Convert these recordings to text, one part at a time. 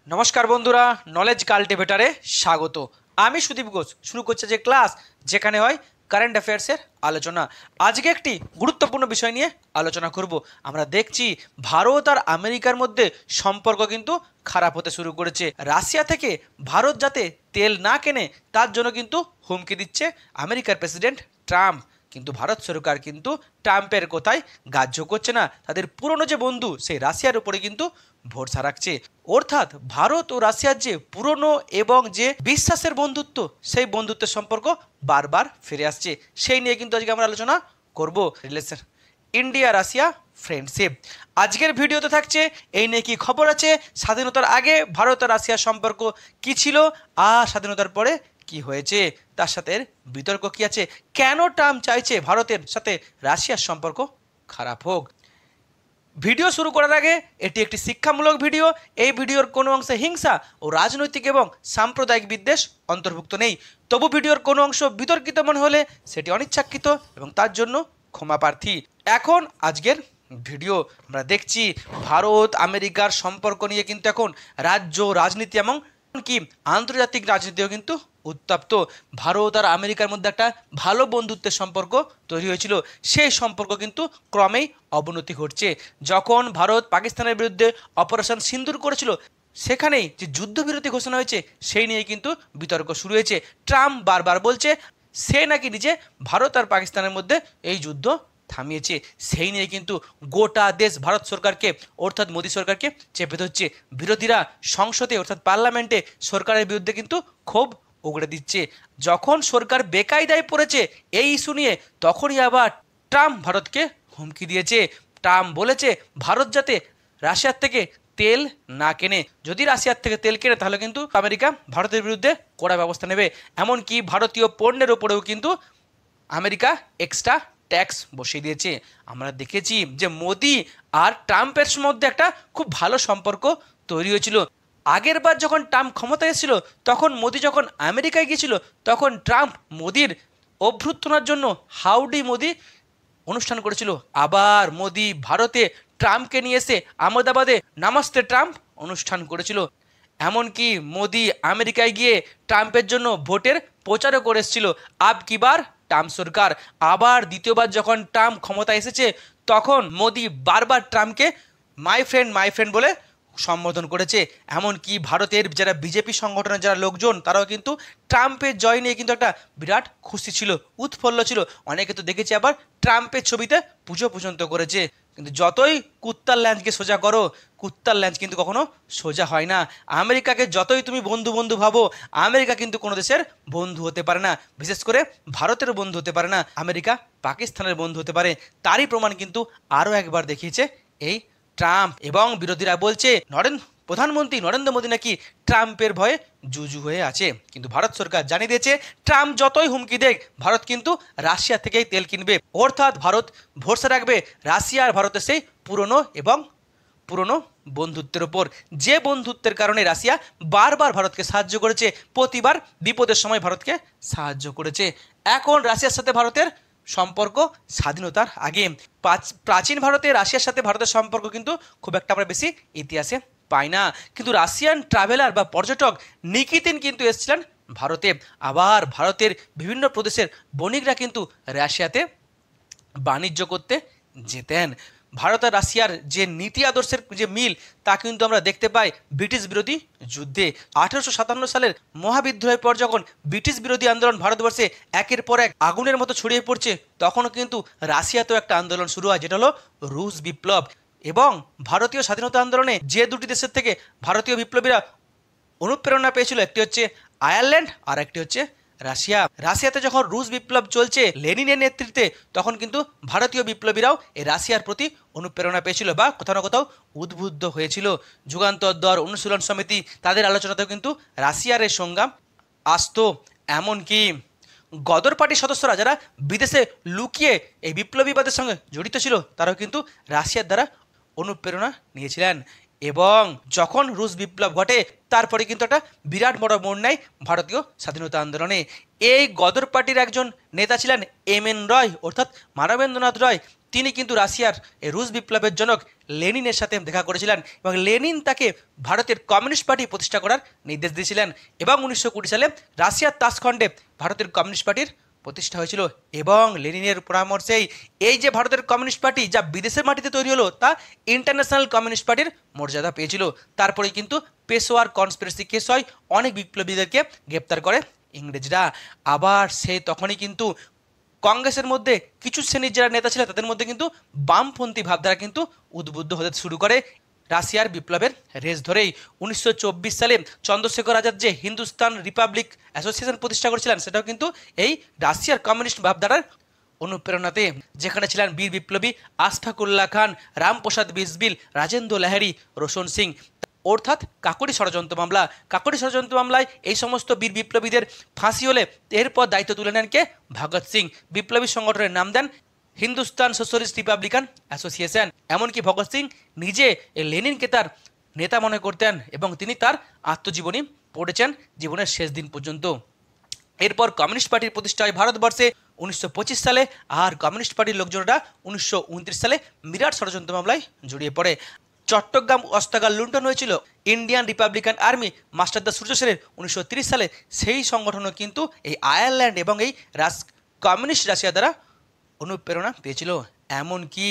নমস্কার বন্ধুরা, নলেজ কাল্টিভেটারে স্বাগত। আমি সুদীপ ঘোষ শুরু করছে যে ক্লাস যেখানে হয় কারেন্ট অ্যাফেয়ার্সের আলোচনা। আজকে একটি গুরুত্বপূর্ণ বিষয় নিয়ে আলোচনা করব। আমরা দেখছি ভারত আর আমেরিকার মধ্যে সম্পর্ক কিন্তু খারাপ হতে শুরু করেছে। রাশিয়া থেকে ভারত যাতে তেল না কেনে তার জন্য কিন্তু হুমকি দিচ্ছে আমেরিকার প্রেসিডেন্ট ট্রাম্প। কিন্তু ভারত সরকার কিন্তু ট্রাম্পের কথায় গ্রাহ্য করছে না, তাদের পুরনো যে বন্ধু সেই রাশিয়ার উপরে কিন্তু ভরসা রাখছে। অর্থাৎ ভারত ও রাশিয়ার যে পুরনো এবং যে বিশ্বাসের বন্ধুত্ব, সেই বন্ধুত্বের সম্পর্ক বারবার ফিরে আসছে। সেই নিয়ে কিন্তু আজকে আমরা আলোচনা করব। রিলেশন ইন্ডিয়া রাশিয়া ফ্রেন্ডশিপ আজকের ভিডিওতে থাকছে। এই নিয়ে কি খবর আছে, স্বাধীনতার আগে ভারত আর রাশিয়ার সম্পর্ক কি ছিল আর স্বাধীনতার পরে কি হয়েছে, তার সাথে বিতর্ক কি আছে, কেন ট্রাম্প চাইছে ভারতের সাথে রাশিয়ার সম্পর্ক খারাপ হোক। ভিডিও শুরু করার আগে এটি একটি শিক্ষামূলক ভিডিও। এই ভিডিওর কোনো অংশে হিংসা ও রাজনৈতিক এবং সাম্প্রদায়িক বিদ্বেষ অন্তর্ভুক্ত নেই। তবু ভিডিওর কোনো অংশ বিতর্কিত মনে হলে সেটি অনিচ্ছাকৃত এবং তার জন্য ক্ষমা প্রার্থী। এখন আজকের ভিডিও আমরা দেখছি ভারত আমেরিকার সম্পর্ক নিয়ে কিন্তু এখন রাজ্য রাজনীতি এবং কি আন্তর্জাতিক রাজনীতিও কিন্তু উত্তপ্ত। ভারত আর আমেরিকার মধ্যে একটা ভালো বন্ধুত্বের সম্পর্ক তৈরি হয়েছিল, সেই সম্পর্ক কিন্তু ক্রমেই অবনতি ঘটছে। যখন ভারত পাকিস্তানের বিরুদ্ধে অপারেশন সিন্দুর করেছিল, সেখানেই যে যুদ্ধবিরতি ঘোষণা হয়েছে সেই নিয়ে কিন্তু বিতর্ক শুরু হয়েছে। ট্রাম্প বারবার বলছে সে নাকি নিজে ভারত আর পাকিস্তানের মধ্যে এই যুদ্ধ থামিয়েছে। সেই নিয়ে কিন্তু গোটা দেশ ভারত সরকারকে অর্থাৎ মোদী সরকারকে চেপে ধরছে। বিরোধীরা সংসদে অর্থাৎ পার্লামেন্টে সরকারের বিরুদ্ধে কিন্তু ক্ষোভ উগড়ে দিচ্ছে। যখন সরকার বেকায়দায় পড়েছে এই ইস্যু নিয়ে, তখনই আবার ট্রাম্প ভারতকে হুমকি দিয়েছে। ট্রাম্প বলেছে ভারত যাতে রাশিয়ার থেকে তেল না কেনে, যদি রাশিয়ার থেকে তেল কেনে তাহলে কিন্তু আমেরিকা ভারতের বিরুদ্ধে কড়া ব্যবস্থা নেবে। এমনকি ভারতীয় পণ্যের ওপরেও কিন্তু আমেরিকা এক্সট্রা ট্যাক্স বসিয়ে দিয়েছে। আমরা দেখেছি যে মোদি আর ট্রাম্পের মধ্যে একটা খুব ভালো সম্পর্ক তৈরি হয়েছিল। আগের বার যখন ট্রাম্প ক্ষমতায় এসেছিল, তখন মোদি যখন আমেরিকায় গিয়েছিল, তখন ট্রাম্প মোদির অভ্যর্থনার জন্য হাউডি মোদি অনুষ্ঠান করেছিল। আবার মোদি ভারতে ট্রাম্পকে নিয়ে এসে আহমেদাবাদে নামাস্তে ট্রাম্প অনুষ্ঠান করেছিল। এমনকি মোদি আমেরিকায় গিয়ে ট্রাম্পের জন্য ভোটের প্রচারও করে এসেছিল। আব কি বার ট্রাম্প সরকার। আবার দ্বিতীয়বার যখন ট্রাম্প ক্ষমতা এসেছে, তখন মোদি বারবার ট্রাম্পকে মাই ফ্রেন্ড বলে সম্বোধন করেছে। এমনকি ভারতের যারা বিজেপি সংগঠনের যারা লোকজন, তারাও কিন্তু ট্রাম্পের জয় নিয়ে কিন্তু একটা বিরাট খুশি ছিল, উৎফুল্ল ছিল। অনেকে তো দেখেছি আবার ট্রাম্পের ছবিতে পুজো পর্যন্ত করেছে। কিন্তু যতই কুত্তার ল্যাঞ্চকে সোজা করো, কুত্তার ল্যাঞ্চ কিন্তু কখনো সোজা হয় না। আমেরিকাকে যতই তুমি বন্ধু বন্ধু ভাবো, আমেরিকা কিন্তু কোনো দেশের বন্ধু হতে পারে না। বিশেষ করে ভারতের বন্ধু হতে পারে না, আমেরিকা পাকিস্তানের বন্ধু হতে পারে। তারই প্রমাণ কিন্তু আরও একবার দেখিয়েছে এই ট্রাম্প। এবং বিরোধীরা বলছে প্রধানমন্ত্রী নরেন্দ্র মোদী নাকি ট্রাম্পের ভয়ে জুজু হয়ে আছে। কিন্তু ভারত সরকার জানিয়ে দিয়েছে ট্রাম্প যতই হুমকি দেখ, ভারত কিন্তু রাশিয়া থেকেই তেল কিনবে। অর্থাৎ ভারত ভরসা রাখবে রাশিয়া আর ভারতের সেই পুরনো বন্ধুত্বের ওপর, যে বন্ধুত্বের কারণে রাশিয়া বারবার ভারতকে সাহায্য করেছে, প্রতিবার বিপদের সময় ভারতকে সাহায্য করেছে। এখন রাশিয়ার সাথে ভারতের সম্পর্ক স্বাধীনতার আগে, প্রাচীন ভারতে রাশিয়ার সাথে ভারতের সম্পর্ক কিন্তু খুব একটা আমরা বেশি ইতিহাসে পাই না। কিন্তু রাশিয়ান ট্রাভেলার বা পর্যটক নিকিতিন কিন্তু এসেছিলেন ভারতে। আবার ভারতের বিভিন্ন প্রদেশের বণিকরা কিন্তু রাশিয়াতে বাণিজ্য করতে যেতেন। ভারত আর রাশিয়ার যে নীতি আদর্শের যে মিল, তা কিন্তু আমরা দেখতে পাই ব্রিটিশ বিরোধী যুদ্ধে। 1857 সালের মহাবিদ্রোহের পর যখন ব্রিটিশ বিরোধী আন্দোলন ভারতবর্ষে একের পর এক আগুনের মতো ছড়িয়ে পড়ছে, তখনও কিন্তু রাশিয়াতেও একটা আন্দোলন শুরু হয়, যেটা হলো রুশ বিপ্লব। এবং ভারতীয় স্বাধীনতা আন্দোলনে যে দুটি দেশের থেকে ভারতীয় বিপ্লবীরা অনুপ্রেরণা পেয়েছিল, একটি হচ্ছে আয়ারল্যান্ড আর একটি হচ্ছে রাশিয়াতে যখন রুশ বিপ্লব চলছে লেনিনের নেতৃত্বে, তখন কিন্তু ভারতীয় বিপ্লবীরাও এই রাশিয়ার প্রতি অনুপ্রেরণা পেয়েছিল বা কোথাও না কোথাও উদ্বুদ্ধ হয়েছিল। যুগান্তর দল অনুশীলন সমিতি, তাদের আলোচনাতেও কিন্তু রাশিয়ার এই সংগ্রাম আসতো। এমনকি গদর পার্টির সদস্যরা যারা বিদেশে লুকিয়ে এই বিপ্লবীবাদের সঙ্গে জড়িত ছিল, তারাও কিন্তু রাশিয়ার দ্বারা অনুপ্রেরণা নিয়েছিলেন। এবং যখন রুশ বিপ্লব ঘটে তারপরে কিন্তু একটা বিরাট বড় মোড় নেয় ভারতীয় স্বাধীনতা আন্দোলনে। এই গদর পার্টির একজন নেতা ছিলেন এম.এন. রয় অর্থাৎ মানবেন্দ্রনাথ রায়। তিনি কিন্তু রাশিয়ার এই রুশ বিপ্লবের জনক লেনিনের সাথে দেখা করেছিলেন এবং লেনিন তাকে ভারতের কমিউনিস্ট পার্টি প্রতিষ্ঠা করার নির্দেশ দিয়েছিলেন এবং 1920 সালে রাশিয়ার তাসখণ্ডে ভারতের কমিউনিস্ট পার্টির প্রতিষ্ঠা হয়েছিল এবং লেনিনের পরামর্শেই এই যে ভারতের কমিউনিস্ট পার্টি যা বিদেশের মাটিতে তৈরি হলো তা ইন্টারন্যাশনাল কমিউনিস্ট পার্টির মর্যাদা পেয়েছিল। তারপরে কিন্তু পেশোয়ার কনস্পিরেসি কেস হয়, অনেক বিপ্লবীদেরকে গ্রেপ্তার করে ইংরেজরা। আবার সেই তখনই কিন্তু কংগ্রেসের মধ্যে কিছু শ্রেণীর যারা নেতা ছিল তাদের মধ্যে কিন্তু বামপন্থী ভাবধারা কিন্তু উদ্বুদ্ধ হতে শুরু করে রাশিয়ার বিপ্লবের রেস ধরেই। 1924 সালে চন্দ্রশেখর আজাদ যে হিন্দুস্তান রিপাবলিক অ্যাসোসিয়েশন প্রতিষ্ঠা করেছিলেন সেটাও কিন্তু এই রাশিয়ার কমিউনিস্ট ভাবধারার অনুপ্রেরণাতে, যেখানে ছিলেন বীর বিপ্লবী আশফাকুল্লাহ খান, রামপ্রসাদ বিসমিল, রাজেন্দ্র লাহিড়ী, রোশন সিং। অর্থাৎ কাকোরি ষড়যন্ত্র মামলা, কাকোরি ষড়যন্ত্র মামলায় এই সমস্ত বীর বিপ্লবীদের ফাঁসি হলে এরপর দায়িত্ব তুলে নেন কে? ভগৎ সিং। বিপ্লবী সংগঠনের নাম দেন হিন্দুস্তান সোশ্যালিস্ট রিপাবলিকান অ্যাসোসিয়েশন। এমনকি ভগৎ সিং নিজে লেনিনকে তার নেতা মনে করতেন এবং তিনি তার আত্মজীবনী পড়েছেন জীবনের শেষ দিন পর্যন্ত। এরপর কমিউনিস্ট পার্টির প্রতিষ্ঠা হয় ভারতবর্ষে 1925 সালে, আর কমিউনিস্ট পার্টির লোকজনেরা 1929 সালে বিরাট ষড়যন্ত্র মামলায় জড়িয়ে পড়ে। চট্টগ্রাম অস্ত্রাগার লুণ্ঠন হয়েছিল ইন্ডিয়ান রিপাবলিকান আর্মি মাস্টারদা সূর্য সেনের 1930 সালে। সেই সংগঠনও কিন্তু এই আয়ারল্যান্ড এবং এই কমিউনিস্ট রাশিয়া দ্বারা অনুপ্রেরণা পেয়েছিল। এমনকি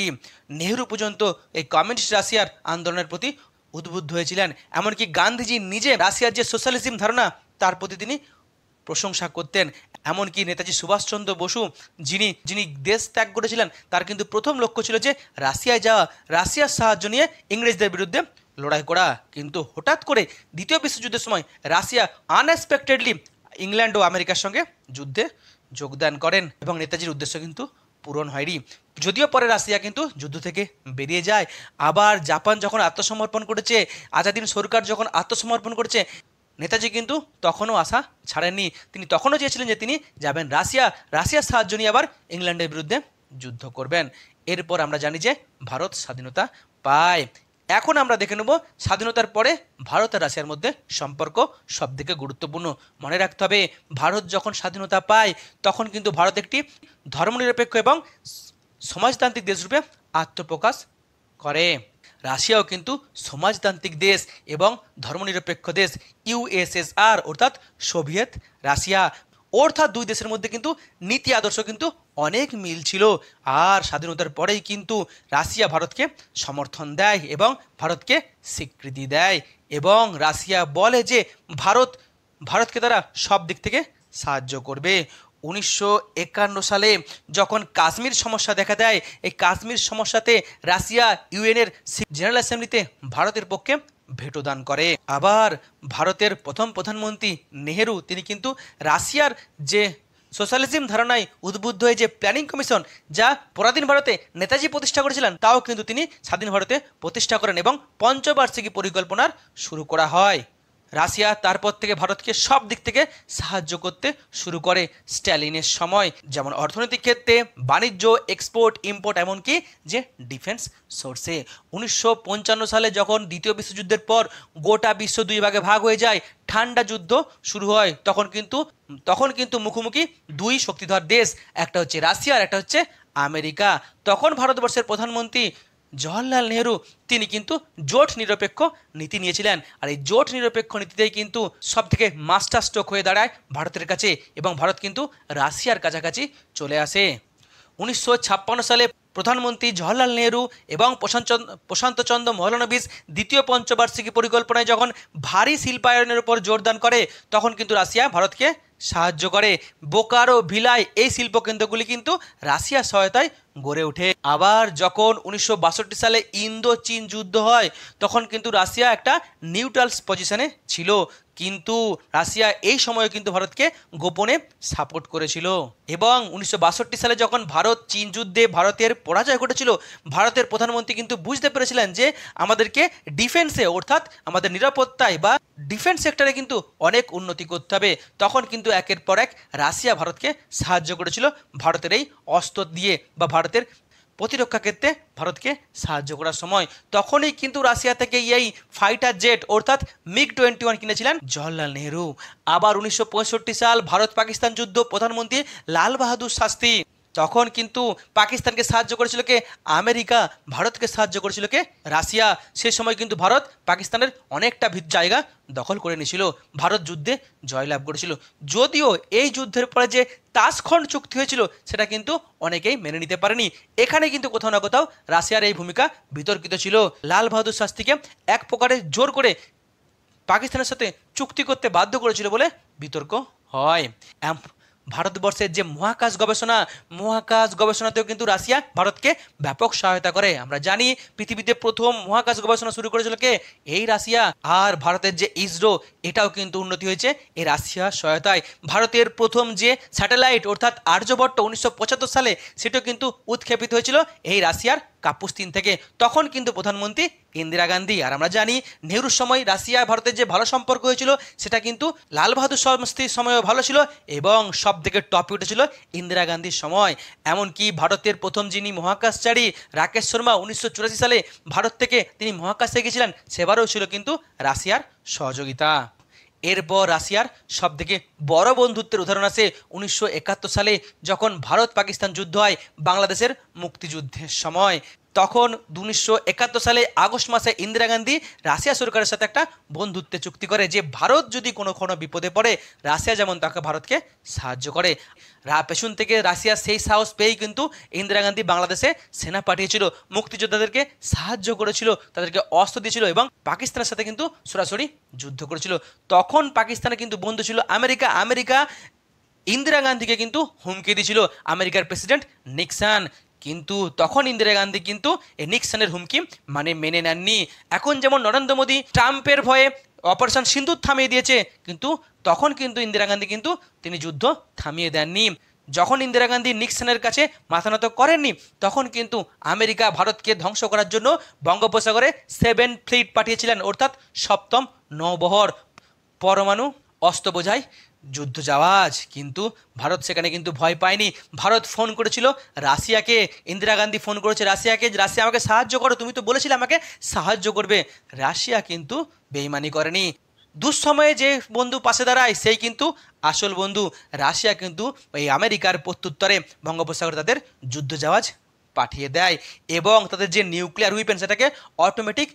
নেহরু পর্যন্ত এই কমিউনিস্ট রাশিয়ার আন্দোলনের প্রতি উদ্বুদ্ধ হয়েছিলেন। এমনকি গান্ধীজি নিজে রাশিয়ার যে সোশ্যালিজম ধারণা তার প্রতি তিনি প্রশংসা করতেন। এমনকি নেতাজি সুভাষচন্দ্র বসু যিনি যিনি দেশ ত্যাগ করেছিলেন তার কিন্তু প্রথম লক্ষ্য ছিল যে রাশিয়ায় যাওয়া, রাশিয়ার সাহায্য নিয়ে ইংরেজদের বিরুদ্ধে লড়াই করা। কিন্তু হঠাৎ করে দ্বিতীয় বিশ্বযুদ্ধের সময় রাশিয়া আনএক্সপেক্টেডলি ইংল্যান্ড ও আমেরিকার সঙ্গে যুদ্ধে যোগদান করেন এবং নেতাজির উদ্দেশ্য কিন্তু পূরণ হয়নি। যদিও পরে রাশিয়া কিন্তু যুদ্ধ থেকে বেরিয়ে যায়। আবার জাপান যখন আত্মসমর্পণ করেছে, আজাদিন সরকার যখন আত্মসমর্পণ করেছে, নেতাজি কিন্তু তখনও আশা ছাড়েননি। তিনি তখনও চেয়েছিলেন যে তিনি যাবেন রাশিয়ার সাহায্য নিয়ে আবার ইংল্যান্ডের বিরুদ্ধে যুদ্ধ করবেন। এরপর আমরা জানি যে ভারত স্বাধীনতা পায়। এখন আমরা দেখে নেব স্বাধীনতার পরে ভারত আর রাশিয়ার মধ্যে সম্পর্ক সবথেকে গুরুত্বপূর্ণ। মনে রাখতে হবে ভারত যখন স্বাধীনতা পায় তখন কিন্তু ভারত একটি ধর্মনিরপেক্ষ এবং সমাজতান্ত্রিক দেশরূপে আত্মপ্রকাশ করে। রাশিয়াও কিন্তু সমাজতান্ত্রিক দেশ এবং ধর্মনিরপেক্ষ দেশ। ইউএসএসআর অর্থাৎ সোভিয়েত রাশিয়া, অর্থাৎ দুই দেশের মধ্যে কিন্তু নীতি আদর্শ কিন্তু অনেক মিল ছিল। আর স্বাধীনতার পরেই কিন্তু রাশিয়া ভারতকে সমর্থন দেয় এবং ভারতকে স্বীকৃতি দেয় এবং রাশিয়া বলে যে ভারতকে তারা সব দিক থেকে সাহায্য করবে। 1951 সালে যখন কাশ্মীর সমস্যা দেখা দেয়, এই কাশ্মীর সমস্যাতে রাশিয়া ইউএনের জেনারেল অ্যাসেম্বলিতে ভারতের পক্ষে ভেটো দান করে। আবার ভারতের প্রথম প্রধানমন্ত্রী নেহেরু তিনি কিন্তু রাশিয়ার যে সোশ্যালিজম ধারণায় উদ্বুদ্ধ হয়ে যে প্ল্যানিং কমিশন যা পরাধীন ভারতে নেতাজি প্রতিষ্ঠা করেছিলেন তাও কিন্তু তিনি স্বাধীন ভারতে প্রতিষ্ঠা করেন এবং পঞ্চবার্ষিকী পরিকল্পনার শুরু করা হয়। রাশিয়া তারপর থেকে ভারতকে সব দিক থেকে সাহায্য করতে শুরু করে স্ট্যালিনের সময়, যেমন অর্থনৈতিক ক্ষেত্রে, বাণিজ্য, এক্সপোর্ট ইম্পোর্ট, এমনকি যে ডিফেন্স সোর্সে। 1955 সালে যখন দ্বিতীয় বিশ্বযুদ্ধের পর গোটা বিশ্ব দুই ভাগে ভাগ হয়ে যায়, ঠান্ডা যুদ্ধ শুরু হয়, তখন কিন্তু মুখোমুখি দুই শক্তিধর দেশ, একটা হচ্ছে রাশিয়া আর একটা হচ্ছে আমেরিকা। তখন ভারতবর্ষের প্রধানমন্ত্রী জওহরলাল নেহরু তিনি কিন্তু জোট নিরপেক্ষ নীতি নিয়েছিলেন। আর এই জোট নিরপেক্ষ নীতিতেই কিন্তু সব থেকে মাস্টার স্ট্রোক হয়ে দাঁড়ায় ভারতের কাছে এবং ভারত কিন্তু রাশিয়ার কাছাকাছি চলে আসে। 1956 সালে প্রধানমন্ত্রী জওহরলাল নেহরু এবং প্রশান্তচন্দ্র মহলানবিশ দ্বিতীয় পঞ্চবার্ষিকী পরিকল্পনায় যখন ভারী শিল্পায়নের উপর জোরদান করে তখন কিন্তু রাশিয়া ভারতকে সাহায্য করে। বোকারো, ভিলাই এই শিল্পকেন্দ্রগুলি কিন্তু রাশিয়ার সহায়তায় গড়ে ওঠে। আবার যখন 1962 সালে ইন্দো চীন যুদ্ধ হয় তখন কিন্তু রাশিয়া একটা নিউট্রাল পজিশনে ছিল, কিন্তু রাশিয়া এই সময়ে কিন্তু ভারতকে গোপনে সাপোর্ট করেছিল। এবং 1962 সালে যখন ভারত চীন যুদ্ধে ভারতের পরাজয় ঘটেছিল, ভারতের প্রধানমন্ত্রী কিন্তু বুঝতে পেরেছিলেন যে আমাদেরকে ডিফেন্সে অর্থাৎ আমাদের নিরাপত্তায় বা ডিফেন্স সেক্টরে কিন্তু অনেক উন্নতি করতে হবে। তখন কিন্তু একের পর এক রাশিয়া ভারতকে সাহায্য করেছিল ভারতের এই অস্ত্র দিয়ে বা ভারতের প্রতিরক্ষা ক্ষেত্রে ভারতকে সাহায্য করার সময় তখনই কিন্তু রাশিয়া থেকে এই ফাইটার জেট অর্থাৎ MiG-21 কিনেছিলেন জওহরলাল নেহরু। আবার 1965 সাল ভারত পাকিস্তান যুদ্ধ, প্রধানমন্ত্রী লাল বাহাদুর শাস্ত্রী, তখন কিন্তু পাকিস্তানকে সাহায্য করেছিল কে? আমেরিকা। ভারতকে সাহায্য করেছিল কে? রাশিয়া। সে সময় কিন্তু ভারত পাকিস্তানের অনেকটা জায়গা দখল করে নিয়েছিল, ভারত যুদ্ধে জয়লাভ করেছিল। যদিও এই যুদ্ধের পরে যে তাসখন্ড চুক্তি হয়েছিল সেটা কিন্তু অনেকেই মেনে নিতে পারেনি। এখানে কিন্তু কোথাও না কোথাও রাশিয়ার এই ভূমিকা বিতর্কিত ছিল। লাল বাহাদুর শাস্ত্রীকে এক প্রকারে জোর করে পাকিস্তানের সাথে চুক্তি করতে বাধ্য করেছিল বলে বিতর্ক হয়। ভারতবর্ষের যে মহাকাশ গবেষণাতেও কিন্তু রাশিয়া ভারতকে ব্যাপক সহায়তা করে। আমরা জানি পৃথিবীতে প্রথম মহাকাশ গবেষণা শুরু করেছিল কে? এই রাশিয়া। আর ভারতের যে ইসরো, এটাও কিন্তু উন্নতি হয়েছে এই রাশিয়ার সহায়তায়। ভারতের প্রথম যে স্যাটেলাইট অর্থাৎ আর্যভট্ট 1975 সালে, সেটাও কিন্তু উৎক্ষেপিত হয়েছিল এই রাশিয়ার কাপুস্তিন থেকে। তখন কিন্তু প্রধানমন্ত্রী ইন্দিরা গান্ধী। আর আমরা জানি নেহরুর সময় রাশিয়া ভারতের যে ভালো সম্পর্ক হয়েছিল সেটা কিন্তু লাল বাহাদুর শাস্ত্রীর সময়ও ভালো ছিল, এবং সব থেকে টপে উঠেছিল ইন্দিরা গান্ধীর সময়। এমনকি ভারতের প্রথম যিনি মহাকাশচারী রাকেশ শর্মা 1984 সালে ভারত থেকে তিনি মহাকাশে গিয়েছিলেন, সেবারও ছিল কিন্তু রাশিয়ার সহযোগিতা। এরপর রাশিয়ার সবথেকে বড় বন্ধুত্বের উদাহরণ আছে 1971 সালে, যখন ভারত পাকিস্তান যুদ্ধ হয় বাংলাদেশের মুক্তিযুদ্ধের সময়। তখন 1971 সালে আগস্ট মাসে ইন্দিরা গান্ধী রাশিয়া সরকারের সাথে একটা বন্ধুত্বের চুক্তি করে যে ভারত যদি কোনো বিপদে পড়ে রাশিয়া যেমন তাকে ভারতকে সাহায্য করে। পেছন থেকে রাশিয়া সেই সাহস পেয়েই কিন্তু ইন্দিরা গান্ধী বাংলাদেশে সেনা পাঠিয়েছিল, মুক্তিযোদ্ধাদেরকে সাহায্য করেছিল, তাদেরকে অস্ত্র দিয়েছিল এবং পাকিস্তানের সাথে কিন্তু সরাসরি যুদ্ধ করেছিল। তখন পাকিস্তানে কিন্তু বন্ধু ছিল আমেরিকা ইন্দিরা গান্ধীকে কিন্তু হুমকি দিয়েছিল আমেরিকার প্রেসিডেন্ট নিক্সন। কিন্তু তখন ইন্দিরা গান্ধী কিন্তু এই নিক্সনের হুমকি মেনে নেননি। এখন যেমন নরেন্দ্র মোদী ট্রাম্পের ভয়ে অপারেশন সিন্দুর থামিয়ে দিয়েছে, কিন্তু তখন কিন্তু ইন্দিরা গান্ধী কিন্তু তিনি যুদ্ধ থামিয়ে দেননি। যখন ইন্দিরা গান্ধী নিক্সনের কাছে মাথা নত করেননি, তখন কিন্তু আমেরিকা ভারতকে ধ্বংস করার জন্য বঙ্গোপসাগরে 7 ফ্লিট পাঠিয়েছিলেন, অর্থাৎ সপ্তম নৌবহর পরমাণু অস্ত্র বোঝাই যুদ্ধ জাহাজ। কিন্তু ভারত সেখানে কিন্তু ভয় পায়নি। ভারত ফোন করেছিল রাশিয়াকে, ইন্দিরা গান্ধী ফোন করেছে রাশিয়াকে, রাশিয়া আমাকে সাহায্য করো, তুমি তো বলেছিলে আমাকে সাহায্য করবে। রাশিয়া কিন্তু বেইমানি করেনি। দুঃসময়ে যে বন্ধু পাশে দাঁড়ায় সেই কিন্তু আসল বন্ধু। রাশিয়া কিন্তু এই আমেরিকার প্রত্যুত্তরে বঙ্গোপসাগরে তাদের যুদ্ধ জাহাজ পাঠিয়ে দেয়, এবং তাদের যে নিউক্লিয়ার উইপেন সেটাকে অটোমেটিক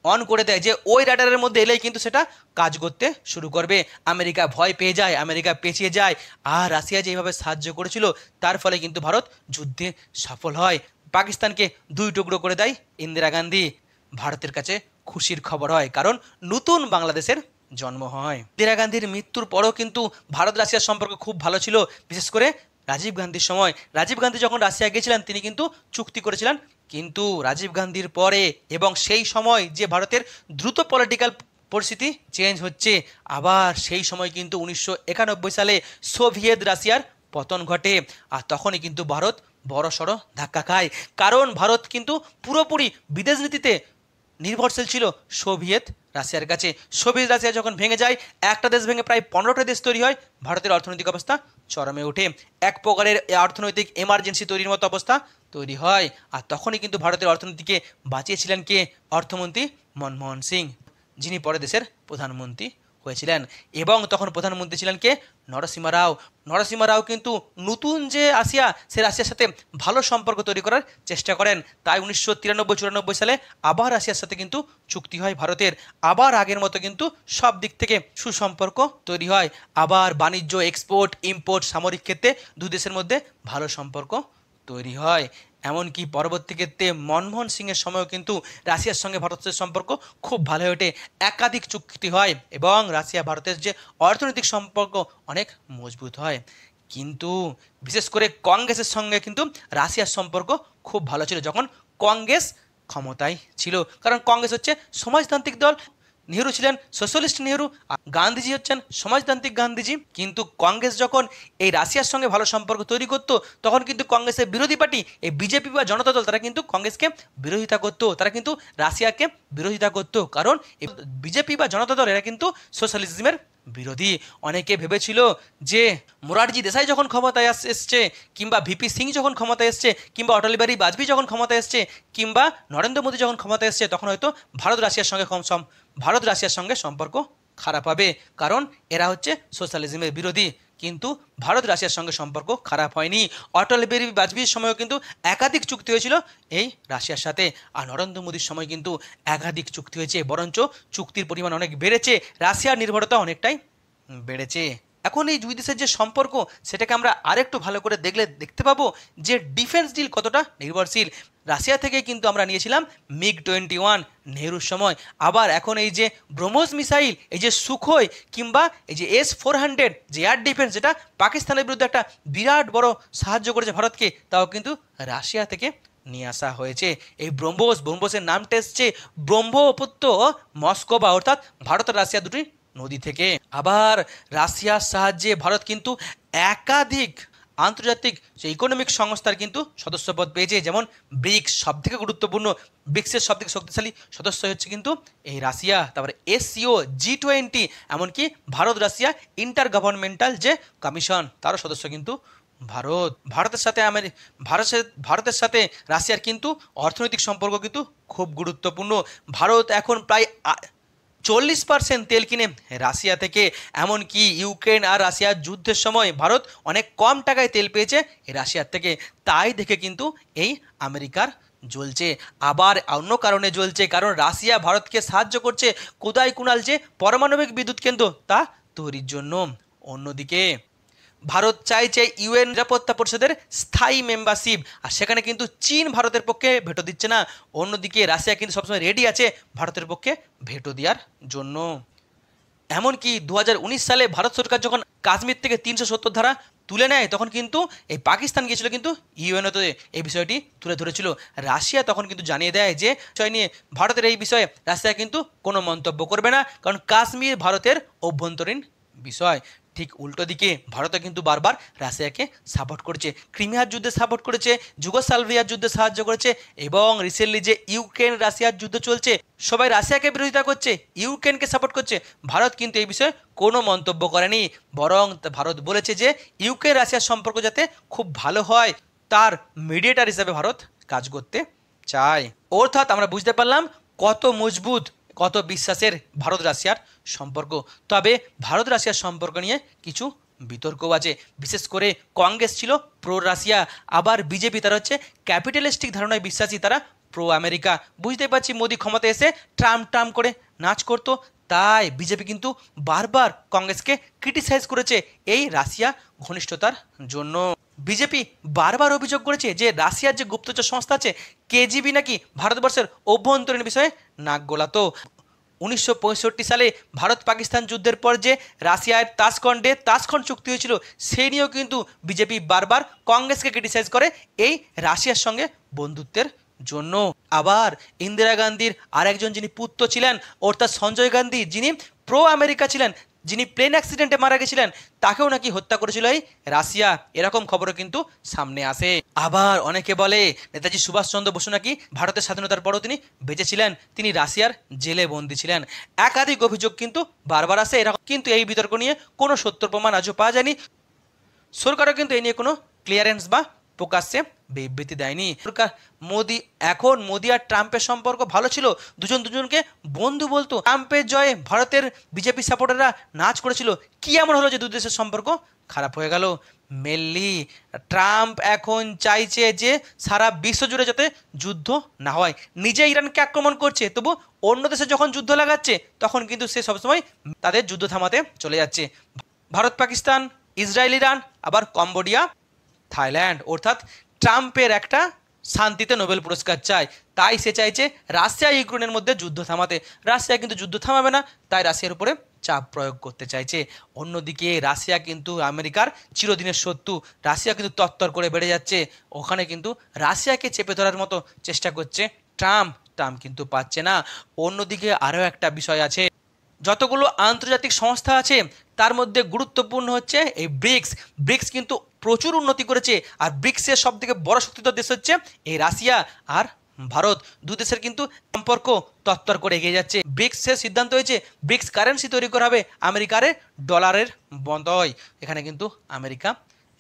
অন করে দেয়, যে ওই রাডারের মধ্যে এলেই কিন্তু সেটা কাজ করতে শুরু করবে। আমেরিকা ভয় পেয়ে যায়, আমেরিকা পেঁচিয়ে যায়। আর রাশিয়া যেভাবে সাহায্য করেছিল তার ফলে কিন্তু ভারত যুদ্ধে সফল হয়, পাকিস্তানকে 2 টুকরো করে দেয় ইন্দিরা গান্ধী। ভারতের কাছে খুশির খবর হয়, কারণ নতুন বাংলাদেশের জন্ম হয়। ইন্দিরা গান্ধীর মৃত্যুর পরও কিন্তু ভারত রাশিয়ার সম্পর্ক খুব ভালো ছিল, বিশেষ করে রাজীব গান্ধীর সময়। রাজীব গান্ধী যখন রাশিয়া গিয়েছিলেন তিনি কিন্তু চুক্তি করেছিলেন, কিন্তু রাজীব গান্ধীর পরে এবং সেই সময় যে ভারতের দ্রুত পলিটিক্যাল পরিস্থিতি চেঞ্জ হচ্ছে, আবার সেই সময় কিন্তু 1991 সালে সোভিয়েত রাশিয়ার পতন ঘটে। আর তখনই কিন্তু ভারত বড়সড় ধাক্কা খায়, কারণ ভারত কিন্তু পুরোপুরি বিদেশ নীতিতে নির্ভরশীল ছিল সোভিয়েত রাশিয়ার কাছে। সোভিয়েত রাশিয়া যখন ভেঙে যায়, একটা দেশ ভেঙে প্রায় 15টা দেশ তৈরি হয়, ভারতের অর্থনৈতিক অবস্থা চরমে ওঠে, এক প্রকারের অর্থনৈতিক এমার্জেন্সি তৈরির মতো অবস্থা তৈরি হয়। আর তখনই কিন্তু ভারতের অর্থনীতিকে বাঁচিয়েছিলেন কে? অর্থমন্ত্রী মনমোহন সিং, যিনি পরে দেশের প্রধানমন্ত্রী হয়েছিলেন। এবং তখন প্রধানমন্ত্রী ছিলেন কে? নরসিমা রাও কিন্তু নতুন যে রাশিয়া, সে রাশিয়ার সাথে ভালো সম্পর্ক তৈরি করার চেষ্টা করেন। তাই 1993-94 সালে আবার রাশিয়ার সাথে কিন্তু চুক্তি হয় ভারতের, আবার আগের মতো কিন্তু সব দিক থেকে সুসম্পর্ক তৈরি হয়। আবার বাণিজ্য, এক্সপোর্ট, ইম্পোর্ট, সামরিক ক্ষেত্রে দুই দেশের মধ্যে ভালো সম্পর্ক তৈরি হয়। এমনকি পরবর্তী ক্ষেত্রে মনমোহন সিংয়ের সময়ও কিন্তু রাশিয়ার সঙ্গে ভারতের সম্পর্ক খুব ভালো হয়ে ওঠে, একাধিক চুক্তি হয় এবং রাশিয়া ভারতের যে অর্থনৈতিক সম্পর্ক অনেক মজবুত হয়। কিন্তু বিশেষ করে কংগ্রেসের সঙ্গে কিন্তু রাশিয়ার সম্পর্ক খুব ভালো ছিল যখন কংগ্রেস ক্ষমতায় ছিল, কারণ কংগ্রেস হচ্ছে সমাজতান্ত্রিক দল, নেহরু ছিলেন সোশ্যালিস্ট নেহরু, আর গান্ধীজি হচ্ছেন সমাজতান্ত্রিক গান্ধীজি। কিন্তু কংগ্রেস যখন এই রাশিয়ার সঙ্গে ভালো সম্পর্ক তৈরি করতো, তখন কিন্তু কংগ্রেসের বিরোধী পার্টি এই বিজেপি বা জনতা দল, তারা কিন্তু কংগ্রেসকে বিরোধিতা করতো, তারা কিন্তু রাশিয়াকে বিরোধিতা করতো, কারণ বিজেপি বা জনতা দল এরা কিন্তু সোশ্যালিজমের বিরোধী। অনেকে ভেবেছিল যে মোরারজি দেশাই যখন ক্ষমতায় এসছে, কিংবা ভিপি সিং যখন ক্ষমতায় এসছে, কিংবা অটল বিহারী বাজপেয়ী যখন ক্ষমতায় এসছে, কিংবা নরেন্দ্র মোদী যখন ক্ষমতায় এসছে, তখন হয়তো ভারত রাশিয়ার সঙ্গে সম্পর্ক খারাপ হবে, কারণ এরা হচ্ছে সোশ্যালিজমের বিরোধী। কিন্তু ভারত রাশিয়ার সঙ্গে সম্পর্ক খারাপ হয়নি। অটল বিহারী বাজপেয়ীর সময়ও কিন্তু একাধিক চুক্তি হয়েছিল এই রাশিয়ার সাথে, আর নরেন্দ্র মোদীর সময় কিন্তু একাধিক চুক্তি হয়েছে, বরঞ্চ চুক্তির পরিমাণ অনেক বেড়েছে, রাশিয়ার নির্ভরতা অনেকটাই বেড়েছে। এখন এই দুই দেশের যে সম্পর্ক, সেটাকে আমরা আরেকটু ভালো করে দেখতে পাবো যে ডিফেন্স ডিল কতটা নির্ভরশীল। রাশিয়া থেকে কিন্তু আমরা নিয়েছিলাম MiG-21 নেহরুর সময়, আবার এখন এই যে ব্রহ্মোস মিসাইল, এই যে সুখোই, কিংবা এই যে S-400 যে এয়ার ডিফেন্স, যেটা পাকিস্তানের বিরুদ্ধে একটা বিরাট বড় সাহায্য করেছে ভারতকে, তাও কিন্তু রাশিয়া থেকে নিয়ে আসা হয়েছে। এই ব্রহ্মোসের নামটা এসছে ব্রহ্মপুত্র মস্কোবা, অর্থাৎ ভারত আর রাশিয়া দুটি নদী থেকে। আবার রাশিয়ার সাহায্যে ভারত কিন্তু একাধিক আন্তর্জাতিক যে ইকোনমিক সংস্থার কিন্তু সদস্যপদ পেয়েছে, যেমন ব্রিক্স, সবথেকে গুরুত্বপূর্ণ ব্রিক্সের সবথেকে শক্তিশালী সদস্য হচ্ছে কিন্তু এই রাশিয়া। তারপরে SCO, G20, এমনকি ভারত রাশিয়া ইন্টার গভর্নমেন্টাল যে কমিশন, তারও সদস্য কিন্তু ভারতের সাথে রাশিয়ার কিন্তু অর্থনৈতিক সম্পর্ক কিন্তু খুব গুরুত্বপূর্ণ। ভারত এখন প্রায় 40% তেল কিনে রাশিয়া থেকে, এমনকি ইউক্রেন আর রাশিয়ার যুদ্ধের সময় ভারত অনেক কম টাকায় তেল পেয়েছে এই রাশিয়ার থেকে। তাই দেখে কিন্তু এই আমেরিকার জ্বলছে। আবার অন্য কারণে জ্বলছে, কারণ রাশিয়া ভারতকে সাহায্য করছে কোদাই কুনাল যে পারমাণবিক বিদ্যুৎ কেন্দ্র তা তৈরির জন্য। অন্যদিকে ভারত চাইছে UN নিরাপত্তা পরিষদের স্থায়ী মেম্বারশিপ, আর সেখানে কিন্তু চীন ভারতের পক্ষে ভেটো দিচ্ছে না। অন্যদিকে রাশিয়া কিন্তু সবসময় রেডি আছে ভারতের পক্ষে ভেটো দেওয়ার জন্য। এমনকি 2019 সালে ভারত সরকার যখন কাশ্মীর থেকে 370 ধারা তুলে নেয়, তখন কিন্তু এই পাকিস্তান গিয়েছিল কিন্তু ইউএনওতে এই বিষয়টি তুলে ধরেছিল। রাশিয়া তখন কিন্তু জানিয়ে দেয় যে বিষয় নিয়ে ভারতের এই বিষয়ে রাশিয়া কিন্তু কোনো মন্তব্য করবে না, কারণ কাশ্মীর ভারতের অভ্যন্তরীণ বিষয়। ঠিক উল্টো দিকে ভারতও কিন্তু বারবার রাশিয়াকে সাপোর্ট করেছে, ক্রিমিয়ার যুদ্ধে সাপোর্ট করেছে, যুগোস্লাভিয়ার যুদ্ধে সাহায্য করেছে, এবং রিসেন্টলি যে ইউক্রেন রাশিয়ার যুদ্ধ চলছে, সবাই রাশিয়াকে বিরোধিতা করছে, ইউক্রেনকে সাপোর্ট করছে। ভারত কিন্তু এই বিষয়ে কোনো মন্তব্য করেনি, বরং ভারত বলেছে যে ইউক্রেন রাশিয়ার সম্পর্ক যাতে খুব ভালো হয়, তার মিডিয়েটার হিসেবে ভারত কাজ করতে চায়। অর্থাৎ আমরা বুঝতে পারলাম কত মজবুত, কত বিশ্বাসের ভারত রাশিয়ার সম্পর্ক। তবে ভারত রাশিয়ার সম্পর্ক নিয়ে কিছু বিতর্কও আছে, বিশেষ করে কংগ্রেস ছিল প্রো রাশিয়া, আবার বিজেপি তারা হচ্ছে ক্যাপিটালিস্টিক ধারণায় বিশ্বাসী, তারা প্রো আমেরিকা। বুঝতে পারছি মোদি ক্ষমতা এসে ট্রাম করে নাচ করতো, তাই বিজেপি কিন্তু বারবার কংগ্রেসকে ক্রিটিসাইজ করেছে এই রাশিয়া ঘনিষ্ঠতার জন্য। বিজেপি বারবার অভিযোগ করেছে যে রাশিয়ার যে গুপ্তচর সংস্থা আছে KGB নাকি ভারতবর্ষের অভ্যন্তরীণ বিষয়ে নাক গলাতো। 1965 সালে ভারত পাকিস্তান যুদ্ধের পর যে রাশিয়ার তাশখন্ড চুক্তি হয়েছিল, সেই নিয়েও কিন্তু বিজেপি বারবার কংগ্রেসকে ক্রিটিসাইজ করে এই রাশিয়ার সঙ্গে বন্ধুত্বের জন্য। আবার ইন্দিরা গান্ধীর আরেকজন যিনি পুত্র ছিলেন, অর্থাৎ সঞ্জয় গান্ধী, যিনি প্রো আমেরিকা ছিলেন, যিনি প্লেন অ্যাক্সিডেন্টে মারা গেছিলেন, তাকেও নাকি হত্যা করেছিল এই রাশিয়া, এরকম খবরও কিন্তু সামনে আসে। আবার অনেকে বলে নেতাজি সুভাষচন্দ্র বসু নাকি ভারতের স্বাধীনতার পরও তিনি বেঁচে ছিলেন, তিনি রাশিয়ার জেলে বন্দী ছিলেন। একাধিক অভিযোগ কিন্তু বারবার আসে এরকম, কিন্তু এই বিতর্ক নিয়ে কোনো সত্য প্রমাণ আজও পাওয়া যায়নি। সরকারও কিন্তু এই নিয়ে কোনো ক্লিয়ারেন্স বা প্রকাশ্যে বিবৃতি দেয়নি। সরকার মোদি আর ট্রাম্পের সম্পর্ক ভালো ছিল, দুজনকে বন্ধু বলতো। ট্রাম্পের জয়ে ভারতের বিজেপি সাপোর্টাররা নাচ করেছিল। কি এমন হলো যে দুই দেশের সম্পর্ক খারাপ হয়ে গেল? মেনলি ট্রাম্প এখন চাইছে যে সারা বিশ্ব জুড়ে যাতে যুদ্ধ না হয়। নিজে ইরানকে আক্রমণ করছে, তবু অন্য দেশে যখন যুদ্ধ লাগাচ্ছে তখন কিন্তু সে সবসময় তাদের যুদ্ধ থামাতে চলে যাচ্ছে। ভারত, পাকিস্তান, ইসরায়েল, ইরান, আবার কম্বোডিয়া, থাইল্যান্ড। অর্থাৎ ট্রাম্পের একটা শান্তিতে নোবেল পুরস্কার চাই, তাই সে চাইছে রাশিয়া ইউক্রেনের মধ্যে যুদ্ধ থামাতে। রাশিয়া কিন্তু যুদ্ধ থামাবে না, তাই রাশিয়ার উপরে চাপ প্রয়োগ করতে চাইছে। অন্যদিকে রাশিয়া কিন্তু আমেরিকার চিরদিনের শত্রু, রাশিয়া কিন্তু তত্তর করে বেড়ে যাচ্ছে। ওখানে কিন্তু রাশিয়াকে চেপে ধরার মতো চেষ্টা করছে ট্রাম্প কিন্তু পাচ্ছে না। অন্যদিকে আরও একটা বিষয় আছে, যতগুলো আন্তর্জাতিক সংস্থা আছে তার মধ্যে গুরুত্বপূর্ণ হচ্ছে এই ব্রিক্স। ব্রিক্স কিন্তু প্রচুর উন্নতি করেছে, আর ব্রিক্সের সব থেকে বড় শক্তিধর দেশ হচ্ছে এই রাশিয়া আর ভারত। দু দেশের কিন্তু সম্পর্ক তত্তর করে এগিয়ে যাচ্ছে। ব্রিক্সের সিদ্ধান্ত হয়েছে ব্রিক্স কারেন্সি তৈরি করা হবে আমেরিকার ডলারের বদলে। এখানে কিন্তু আমেরিকা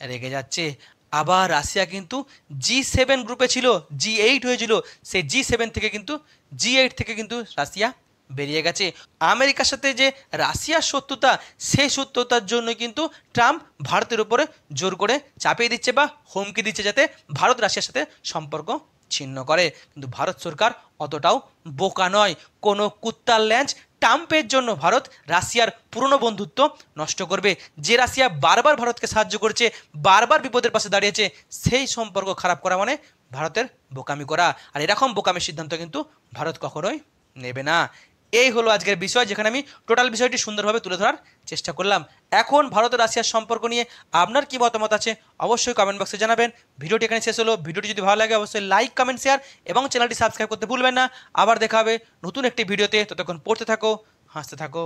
রেগে যাচ্ছে। আবার রাশিয়া কিন্তু G7 গ্রুপে ছিল, G8 হয়েছিল, সেই G7 থেকে কিন্তু G8 থেকে কিন্তু রাশিয়া বেরিয়ে গেছে। আমেরিকার সাথে যে রাশিয়ার শত্রুতা, সেই শত্রুতার জন্য কিন্তু ট্রাম্প ভারতের উপরে জোর করে চাপিয়ে দিচ্ছে বা হুমকি দিচ্ছে যাতে ভারত রাশিয়ার সাথে সম্পর্ক ছিন্ন করে। কিন্তু ভারত সরকার অতটাও বোকা নয়। কোনো কুত্তার ল্যাঞ্চ ট্রাম্পের জন্য ভারত রাশিয়ার পুরনো বন্ধুত্ব নষ্ট করবে? যে রাশিয়া বারবার ভারতকে সাহায্য করছে, বারবার বিপদের পাশে দাঁড়িয়েছে, সেই সম্পর্ক খারাপ করা মানে ভারতের বোকামি করা। আর এরকম বোকামির সিদ্ধান্ত কিন্তু ভারত কখনোই নেবে না। এই হলো আজকের বিষয়, যেখানে আমি টোটাল বিষয়টি সুন্দরভাবে তুলে ধরার চেষ্টা করলাম। এখন ভারত ও রাশিয়ার সম্পর্ক নিয়ে আপনার কি মতামত আছে অবশ্যই কমেন্ট বক্সে জানাবেন। ভিডিওটি এখানে শেষ হলো। ভিডিওটি যদি ভালো লাগে অবশ্যই লাইক, কমেন্ট, শেয়ার এবং চ্যানেলটি সাবস্ক্রাইব করতে ভুলবেন না। আবার দেখা হবে নতুন একটি ভিডিওতে। ততক্ষণ পড়তে থাকো, হাসতে থাকো।